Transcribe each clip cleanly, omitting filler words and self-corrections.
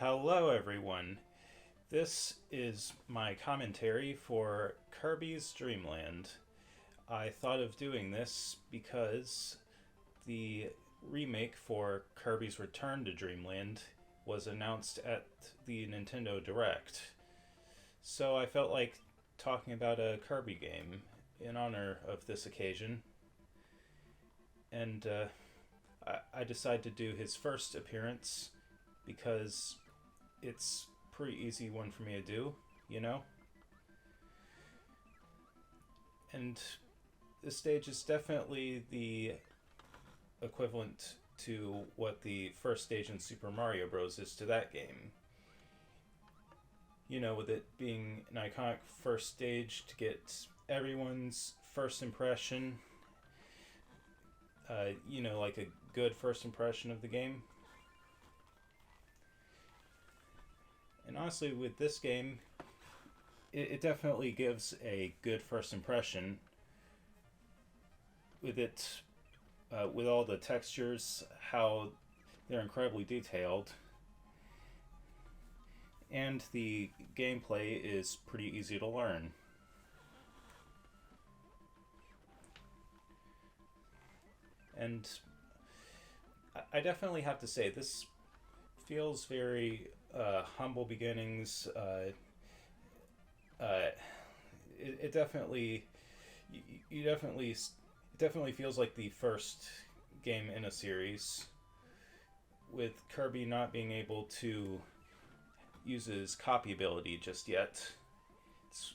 Hello, everyone. This is my commentary for Kirby's Dream Land. I thought of doing this because the remake for Kirby's Return to Dreamland was announced at the Nintendo Direct. So I felt like talking about a Kirby game in honor of this occasion. And I decided to do his first appearance because it's pretty easy one for me to do, you know? And this stage is definitely the equivalent to what the first stage in Super Mario Bros. Is to that game. You know, with it being an iconic first stage to get everyone's first impression, like a good first impression of the game. And honestly, with this game, it definitely gives a good first impression. With it, with all the textures, how they're incredibly detailed, and the gameplay is pretty easy to learn. And I definitely have to say, this feels very humble beginnings. Uh, it definitely, you definitely, it definitely feels like the first game in a series, with Kirby not being able to use his copy ability just yet. It's,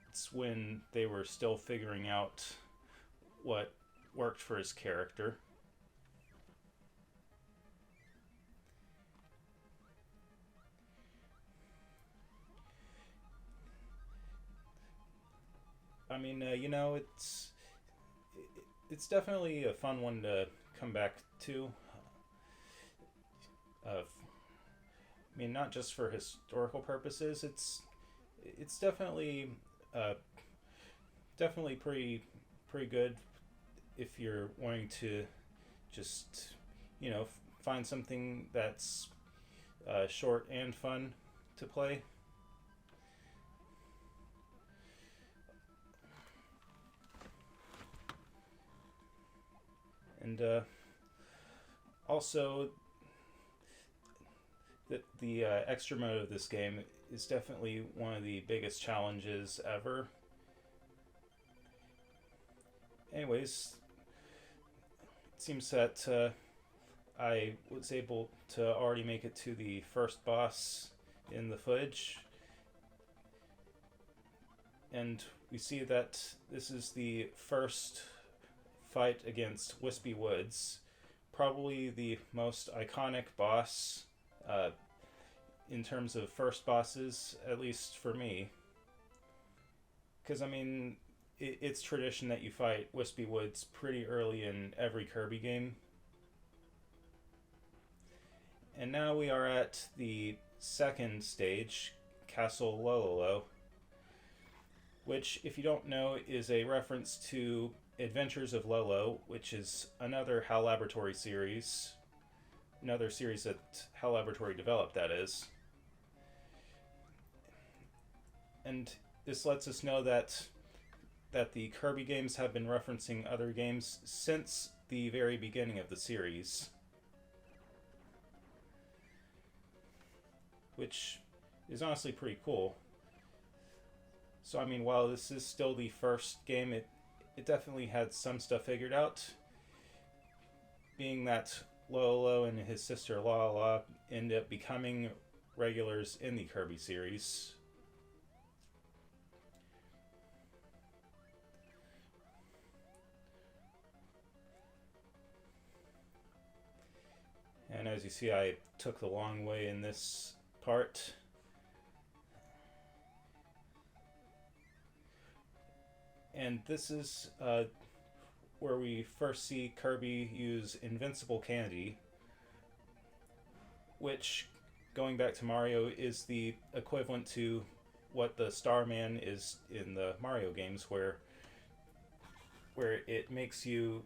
it's when they were still figuring out what worked for his character. I mean, it's definitely a fun one to come back to. I mean, not just for historical purposes. It's definitely uh, definitely pretty good if you're wanting to just find something that's short and fun to play. And also, the extra mode of this game is definitely one of the biggest challenges ever. Anyways, it seems that I was able to already make it to the first boss in the footage, and we see that this is the first fight against Wispy Woods, probably the most iconic boss uh, in terms of first bosses, at least for me. Because, I mean, it's tradition that you fight Wispy Woods pretty early in every Kirby game. And now we are at the second stage, Castle Lololo, which, if you don't know, is a reference to Adventures of Lolo, which is another HAL Laboratory series. Another series that HAL Laboratory developed, that is. And this lets us know that the Kirby games have been referencing other games since the very beginning of the series. Which is honestly pretty cool. So, I mean, while this is still the first game, it definitely had some stuff figured out. Being that Lolo and his sister Lala end up becoming regulars in the Kirby series. And as you see, I took the long way in this part. And this is where we first see Kirby use Invincible Candy, which, going back to Mario, is the equivalent to what the Starman is in the Mario games, where it makes you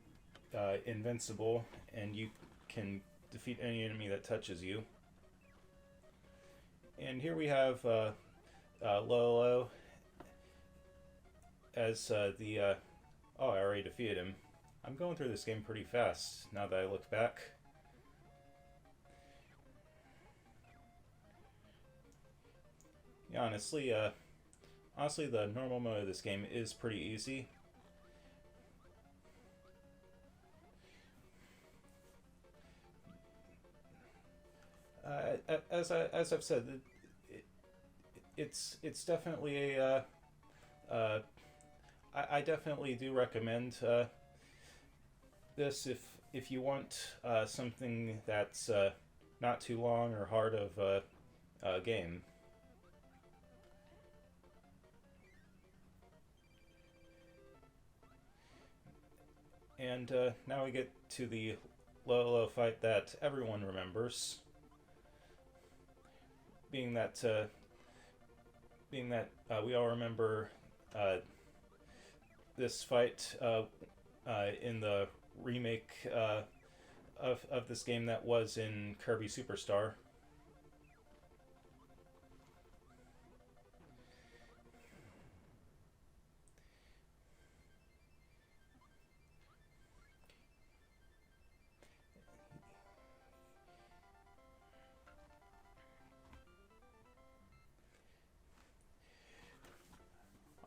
invincible and you can defeat any enemy that touches you. And here we have Lolo as the. Oh, I already defeated him. I'm going through this game pretty fast now that I look back. Yeah, honestly, the normal mode of this game is pretty easy. As I've said, it's definitely a. I definitely do recommend this if you want something that's not too long or hard of a game. And now we get to the Lolo fight that everyone remembers, being that we all remember this fight in the remake of this game that was in Kirby Superstar.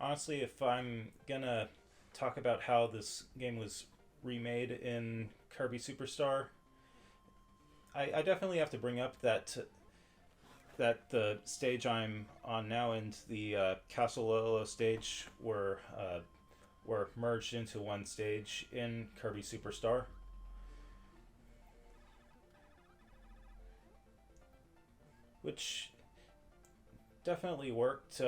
Honestly, if I'm gonna talk about how this game was remade in Kirby Superstar, I definitely have to bring up that the stage I'm on now and the Castle Lolo stage were merged into one stage in Kirby Superstar. Which definitely worked.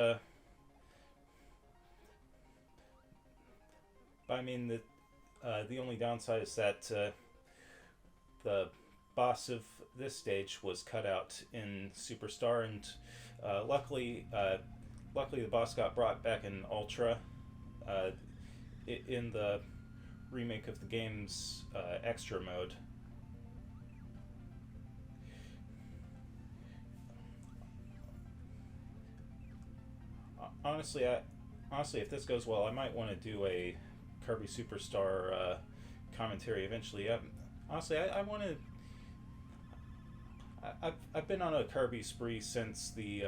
But I mean, the only downside is that the boss of this stage was cut out in Superstar, and luckily the boss got brought back in Ultra uh, in the remake of the game's extra mode. Honestly, honestly, if this goes well, I might want to do a Kirby Superstar commentary eventually. Honestly, I want to. I've been on a Kirby spree since the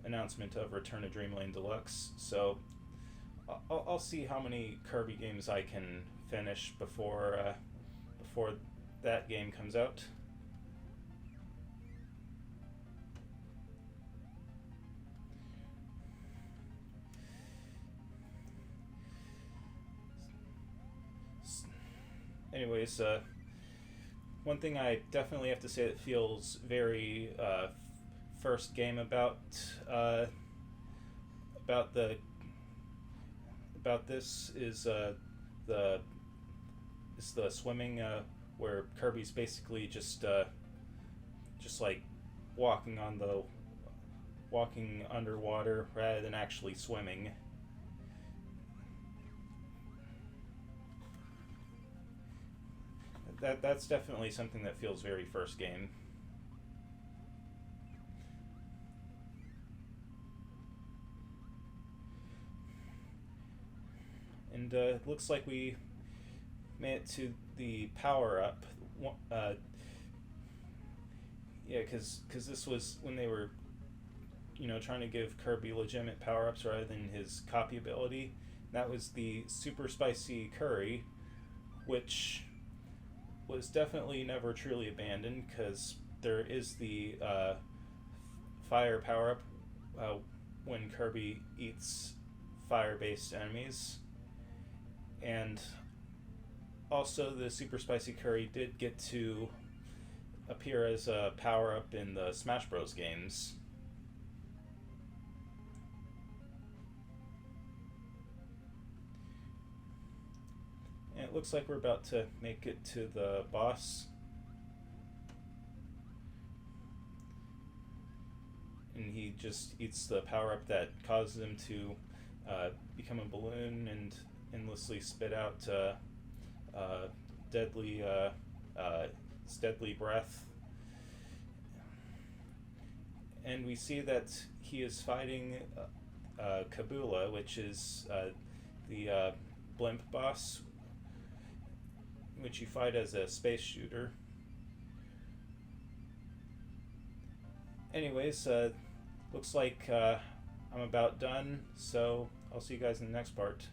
announcement of Return to Dreamland Deluxe. So I'll see how many Kirby games I can finish before that game comes out. Anyways, one thing I definitely have to say that feels very first game uh, about the about this the is the swimming where Kirby's basically just like walking on the walking underwater rather than actually swimming. That's definitely something that feels very first game. And it looks like we made it to the power up. Uh, yeah, because this was when they were trying to give Kirby legitimate power ups rather than his copy ability. That was the super spicy curry, which was definitely never truly abandoned because there is the fire power up when Kirby eats fire based enemies. And also, the super spicy curry did get to appear as a power up in the Smash Bros. Games. And it looks like we're about to make it to the boss. And he just eats the power up that causes him to become a balloon and endlessly spit out deadly deadly breath. and we see that he is fighting Kabula, which is the blimp boss, which you fight as a space shooter. Anyways, looks like I'm about done, so I'll see you guys in the next part.